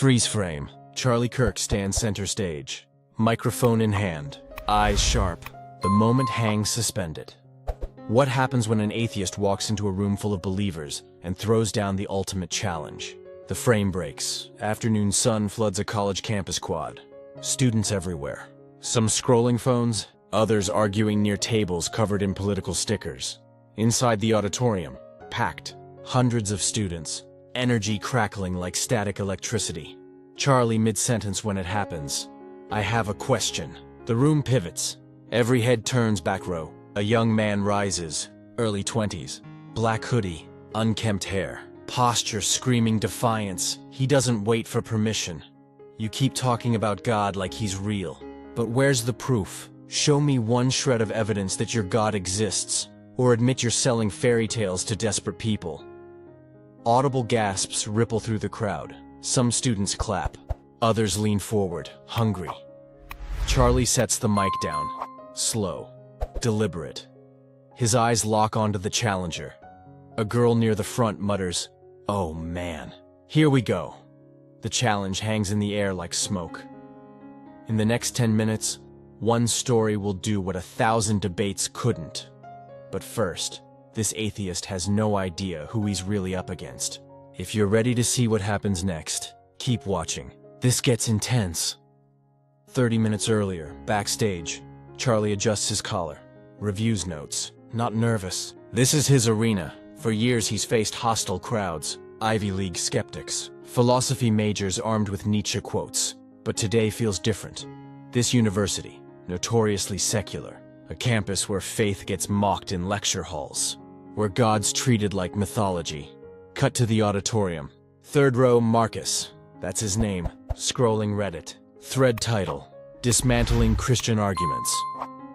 Freeze frame. Charlie Kirk stands center stage. Microphone in hand. Eyes sharp. The moment hangs suspended. What happens when an atheist walks into a room full of believers and throws down the ultimate challenge? The frame breaks. Afternoon sun floods a college campus quad. Students everywhere. Some scrolling phones, others arguing near tables covered in political stickers. Inside the auditorium, packed. Hundreds of students. Energy crackling like static electricity. Charlie mid-sentence when it happens. I have a question. The room pivots. Every head turns back row. A young man rises, early 20s. Black hoodie, unkempt hair. Posture screaming defiance. He doesn't wait for permission. You keep talking about God like he's real. But where's the proof? Show me one shred of evidence that your God exists, or admit you're selling fairy tales to desperate people. Audible gasps ripple through the crowd. Some students clap. Others lean forward, hungry. Charlie sets the mic down. Slow. Deliberate. His eyes lock onto the challenger. A girl near the front mutters, "Oh man." Here we go. The challenge hangs in the air like smoke. In the next 10 minutes, one story will do what 1,000 debates couldn't. But first, this atheist has no idea who he's really up against. If you're ready to see what happens next, keep watching. This gets intense. 30 minutes earlier, backstage, Charlie adjusts his collar. Reviews notes, not nervous. This is his arena. For years he's faced hostile crowds, Ivy League skeptics, philosophy majors armed with Nietzsche quotes. But today feels different. This university, notoriously secular, a campus where faith gets mocked in lecture halls, where God's treated like mythology. Cut to the auditorium. Third row, Marcus. That's his name. Scrolling Reddit. Thread title, Dismantling Christian Arguments.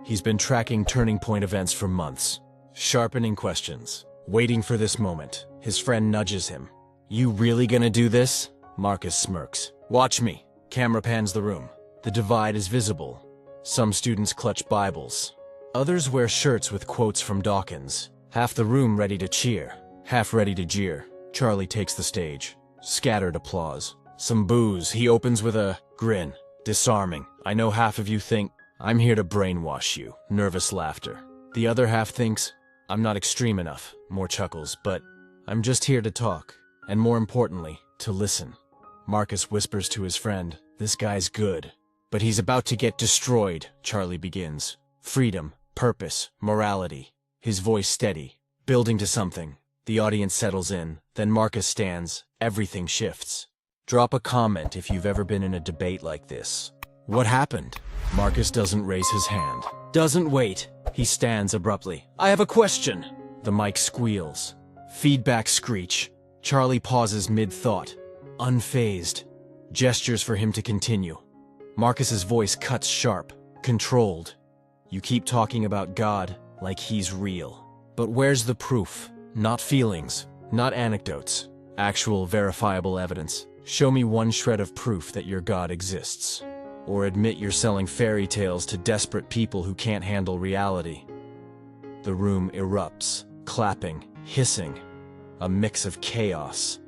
He's been tracking turning point events for months. Sharpening questions. Waiting for this moment. His friend nudges him. You really gonna do this? Marcus smirks. Watch me. Camera pans the room. The divide is visible. Some students clutch Bibles. Others wear shirts with quotes from Dawkins. Half the room ready to cheer, half ready to jeer. Charlie takes the stage. Scattered applause. Some boos. He opens with a grin. Disarming. I know half of you think, I'm here to brainwash you. Nervous laughter. The other half thinks, I'm not extreme enough. More chuckles. But I'm just here to talk. And more importantly, to listen. Marcus whispers to his friend, this guy's good. But he's about to get destroyed, Charlie begins. Freedom, purpose, morality. His voice steady, building to something. The audience settles in, then Marcus stands. Everything shifts. Drop a comment if you've ever been in a debate like this. What happened? Marcus doesn't raise his hand. Doesn't wait. He stands abruptly. I have a question. The mic squeals. Feedback screech. Charlie pauses mid-thought. Unfazed. Gestures for him to continue. Marcus's voice cuts sharp, controlled. You keep talking about God like he's real. But where's the proof? Not feelings, not anecdotes. Actual verifiable evidence. Show me one shred of proof that your God exists. Or admit you're selling fairy tales to desperate people who can't handle reality. The room erupts, clapping, hissing. A mix of chaos.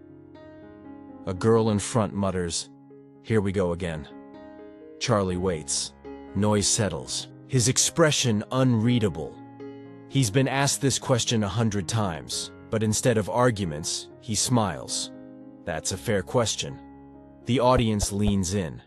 A girl in front mutters, here we go again. Charlie waits. Noise settles. His expression unreadable. He's been asked this question 100 times, but instead of arguments, he smiles. That's a fair question. The audience leans in.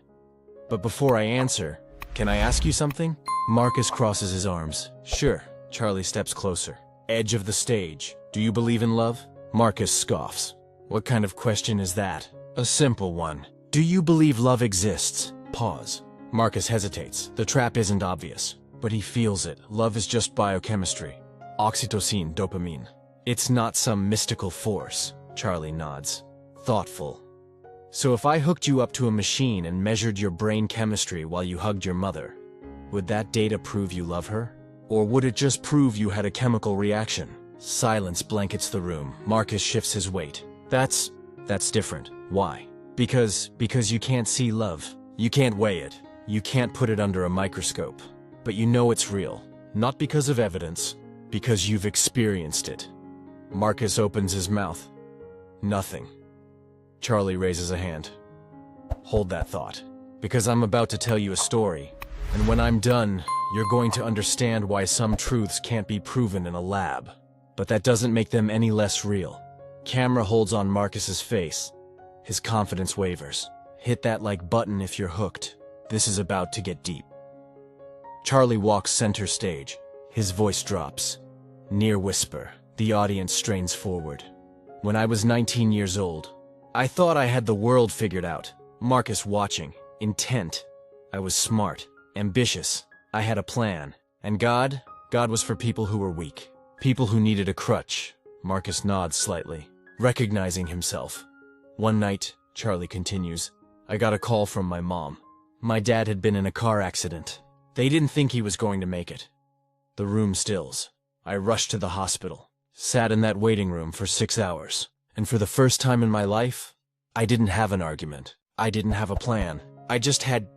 But before I answer, can I ask you something? Marcus crosses his arms. Sure. Charlie steps closer. Edge of the stage. Do you believe in love? Marcus scoffs. What kind of question is that? A simple one. Do you believe love exists? Pause. Marcus hesitates. The trap isn't obvious, but he feels it. Love is just biochemistry. Oxytocin, dopamine. It's not some mystical force. Charlie nods. Thoughtful. So if I hooked you up to a machine and measured your brain chemistry while you hugged your mother, would that data prove you love her? Or would it just prove you had a chemical reaction? Silence blankets the room. Marcus shifts his weight. That's different. Why? Because you can't see love. You can't weigh it. You can't put it under a microscope. But you know it's real. Not because of evidence, because you've experienced it. Marcus opens his mouth. Nothing. Charlie raises a hand. Hold that thought, because I'm about to tell you a story, and when I'm done, you're going to understand why some truths can't be proven in a lab. But that doesn't make them any less real. Camera holds on Marcus's face. His confidence wavers. Hit that like button if you're hooked. This is about to get deep. Charlie walks center stage. His voice drops. Near whisper. The audience strains forward. When I was 19 years old, I thought I had the world figured out. Marcus watching. Intent. I was smart. Ambitious. I had a plan. And God? God was for people who were weak. People who needed a crutch. Marcus nods slightly, recognizing himself. One night, Charlie continues, I got a call from my mom. My dad had been in a car accident. They didn't think he was going to make it. The room stills. I rushed to the hospital, sat in that waiting room for 6 hours, and for the first time in my life, I didn't have an argument. I didn't have a plan. I just had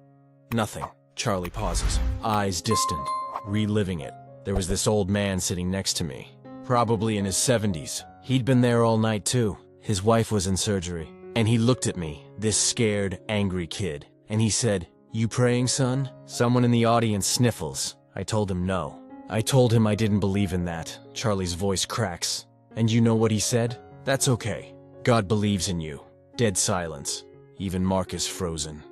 nothing. Charlie pauses, eyes distant, reliving it. There was this old man sitting next to me, probably in his 70s. He'd been there all night too. His wife was in surgery, and he looked at me, this scared, angry kid, and he said, "You praying, son?" Someone in the audience sniffles. I told him no. I told him I didn't believe in that. Charlie's voice cracks. And you know what he said? That's okay. God believes in you. Dead silence. Even Marcus frozen.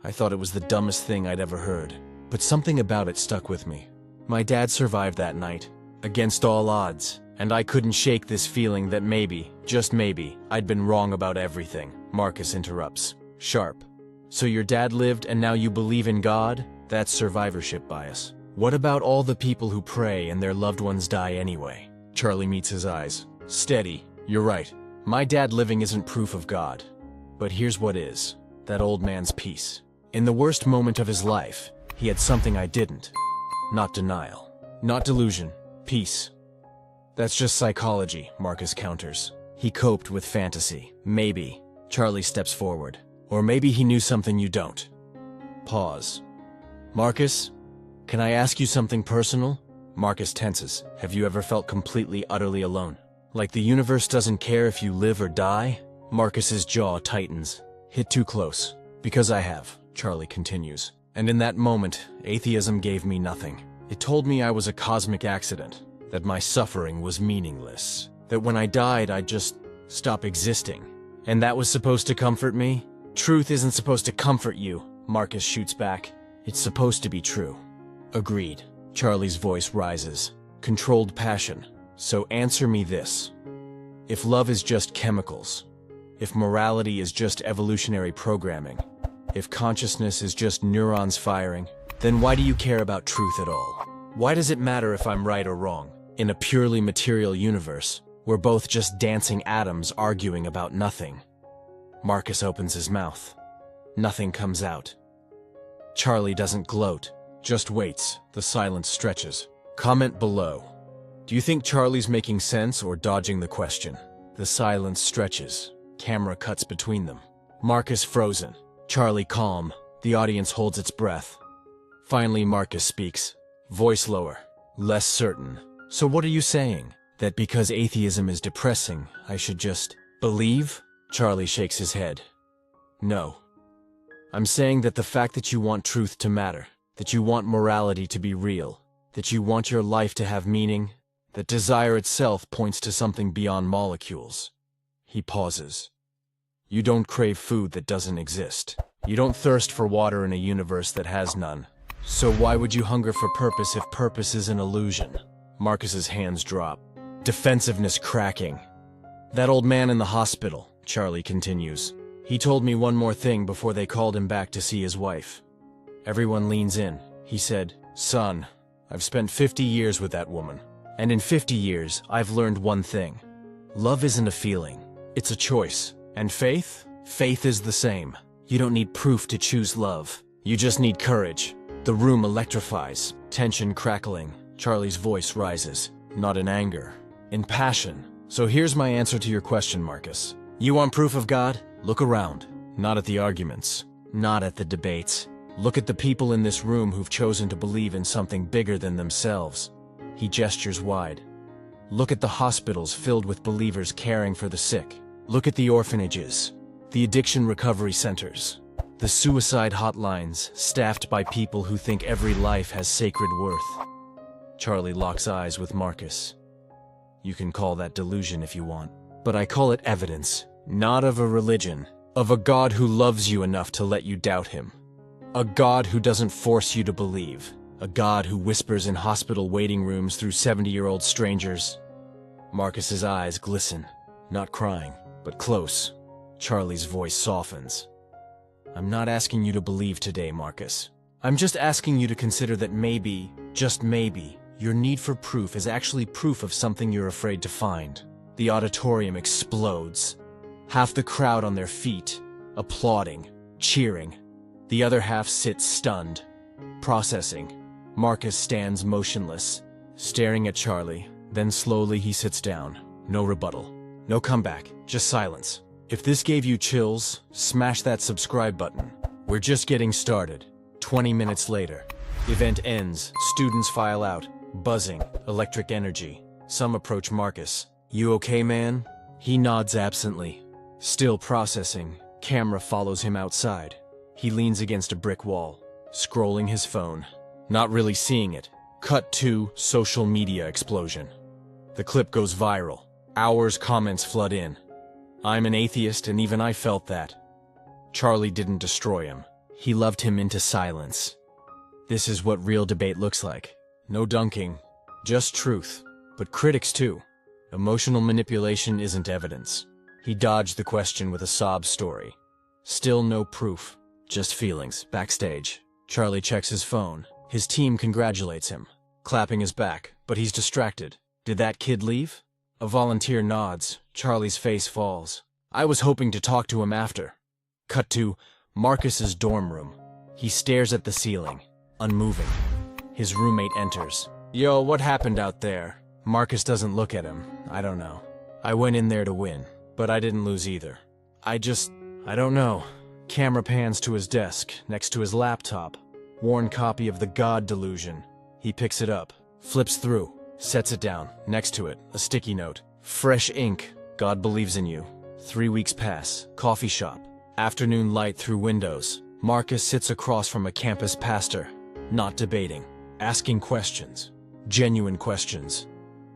I thought it was the dumbest thing I'd ever heard, but something about it stuck with me. My dad survived that night, against all odds, and I couldn't shake this feeling that maybe, just maybe, I'd been wrong about everything. Marcus interrupts. Sharp. So your dad lived and now you believe in God? That's survivorship bias. What about all the people who pray and their loved ones die anyway? Charlie meets his eyes. Steady. You're right. My dad living isn't proof of God. But here's what is. That old man's peace. In the worst moment of his life, he had something I didn't. Not denial. Not delusion. Peace. That's just psychology, Marcus counters. He coped with fantasy. Maybe. Charlie steps forward. Or maybe he knew something you don't. Pause. Marcus, can I ask you something personal? Marcus tenses. Have you ever felt completely, utterly alone? Like the universe doesn't care if you live or die? Marcus's jaw tightens. Hit too close. Because I have, Charlie continues. And in that moment, atheism gave me nothing. It told me I was a cosmic accident, that my suffering was meaningless, that when I died I'd just stop existing. And that was supposed to comfort me? Truth isn't supposed to comfort you, Marcus shoots back. It's supposed to be true. Agreed. Charlie's voice rises. Controlled passion. So answer me this. If love is just chemicals, if morality is just evolutionary programming, if consciousness is just neurons firing, then why do you care about truth at all? Why does it matter if I'm right or wrong? In a purely material universe, we're both just dancing atoms arguing about nothing. Marcus opens his mouth. Nothing comes out. Charlie doesn't gloat, just waits. The silence stretches. Comment below. Do you think Charlie's making sense or dodging the question? The silence stretches. Camera cuts between them. Marcus frozen. Charlie calm. The audience holds its breath. Finally, Marcus speaks. Voice lower. Less certain. So what are you saying? That because atheism is depressing, I should just believe? Charlie shakes his head. No. I'm saying that the fact that you want truth to matter, that you want morality to be real, that you want your life to have meaning, that desire itself points to something beyond molecules. He pauses. You don't crave food that doesn't exist. You don't thirst for water in a universe that has none. So why would you hunger for purpose if purpose is an illusion? Marcus's hands drop. Defensiveness cracking. That old man in the hospital, Charlie continues. He told me one more thing before they called him back to see his wife. Everyone leans in. He said, "Son, I've spent 50 years with that woman. And in 50 years, I've learned one thing. Love isn't a feeling. It's a choice. And faith? Faith is the same. You don't need proof to choose love. You just need courage." The room electrifies. Tension crackling. Charlie's voice rises. Not in anger. In passion. So here's my answer to your question, Marcus. You want proof of God? Look around. Not at the arguments. Not at the debates. Look at the people in this room who've chosen to believe in something bigger than themselves. He gestures wide. Look at the hospitals filled with believers caring for the sick. Look at the orphanages, the addiction recovery centers, The suicide hotlines, staffed by people who think every life has sacred worth. Charlie locks eyes with Marcus. You can call that delusion if you want, but I call it evidence, not of a religion, of a God who loves you enough to let you doubt him. A God who doesn't force you to believe. A God who whispers in hospital waiting rooms through 70-year-old strangers. Marcus's eyes glisten, not crying, but close. Charlie's voice softens. I'm not asking you to believe today, Marcus. I'm just asking you to consider that maybe, just maybe, your need for proof is actually proof of something you're afraid to find. The auditorium explodes. Half the crowd on their feet, applauding, cheering. The other half sits stunned, processing. Marcus stands motionless, staring at Charlie. Then slowly he sits down. No rebuttal. No comeback. Just silence. If this gave you chills, smash that subscribe button. We're just getting started. 20 minutes later. Event ends. Students file out. Buzzing. Electric energy. Some approach Marcus. You okay, man? He nods absently. Still processing. Camera follows him outside. He leans against a brick wall, scrolling his phone. Not really seeing it. Cut to social media explosion. The clip goes viral. Hours comments flood in. I'm an atheist and even I felt that. Charlie didn't destroy him. He loved him into silence. This is what real debate looks like. No dunking, just truth. But critics too. Emotional manipulation isn't evidence. He dodged the question with a sob story. Still no proof, just feelings. Backstage, Charlie checks his phone. His team congratulates him, clapping his back, but he's distracted. Did that kid leave? A volunteer nods. Charlie's face falls. I was hoping to talk to him after. Cut to Marcus's dorm room. He stares at the ceiling, unmoving. His roommate enters. Yo, what happened out there? Marcus doesn't look at him. I don't know. I went in there to win, but I didn't lose either. I don't know. Camera pans to his desk, next to his laptop. Worn copy of The God Delusion. He picks it up, flips through, sets it down. Next to it, a sticky note. Fresh ink. God believes in you. 3 weeks pass. Coffee shop. Afternoon light through windows. Marcus sits across from a campus pastor. Not debating. Asking questions. Genuine questions.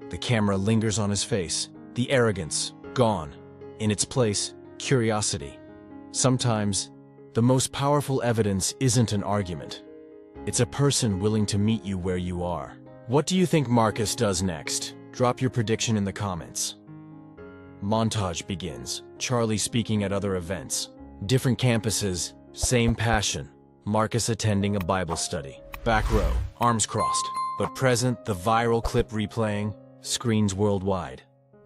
The camera lingers on his face. The arrogance, gone. In its place, curiosity. Sometimes, the most powerful evidence isn't an argument. It's a person willing to meet you where you are. What do you think Marcus does next? Drop your prediction in the comments. Montage begins. Charlie speaking at other events. Different campuses, same passion. Marcus attending a Bible study. Back row, arms crossed. But present, the viral clip replaying, screens worldwide.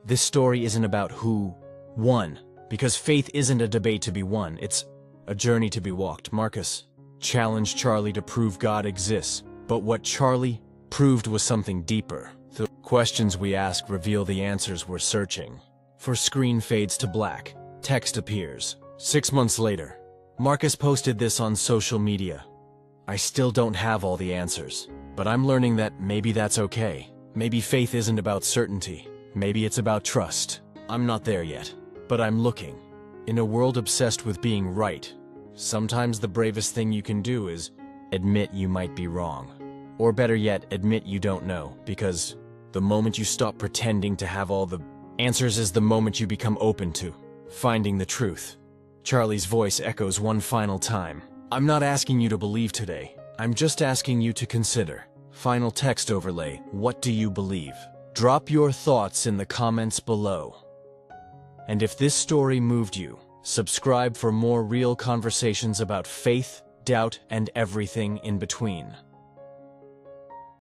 This story isn't about who won, because faith isn't a debate to be won, it's a journey to be walked. Marcus challenged Charlie to prove God exists, but what Charlie proved was something deeper. The questions we ask reveal the answers we're searching for. Screen fades to black. Text appears. 6 months later, Marcus posted this on social media. I still don't have all the answers, but I'm learning that maybe that's okay. Maybe faith isn't about certainty. Maybe it's about trust. I'm not there yet, but I'm looking. In a world obsessed with being right, sometimes the bravest thing you can do is admit you might be wrong. Or better yet, admit you don't know, because the moment you stop pretending to have all the answers is the moment you become open to finding the truth. Charlie's voice echoes one final time. I'm not asking you to believe today. I'm just asking you to consider. Final text overlay. What do you believe? Drop your thoughts in the comments below. And if this story moved you, subscribe for more real conversations about faith, doubt, and everything in between.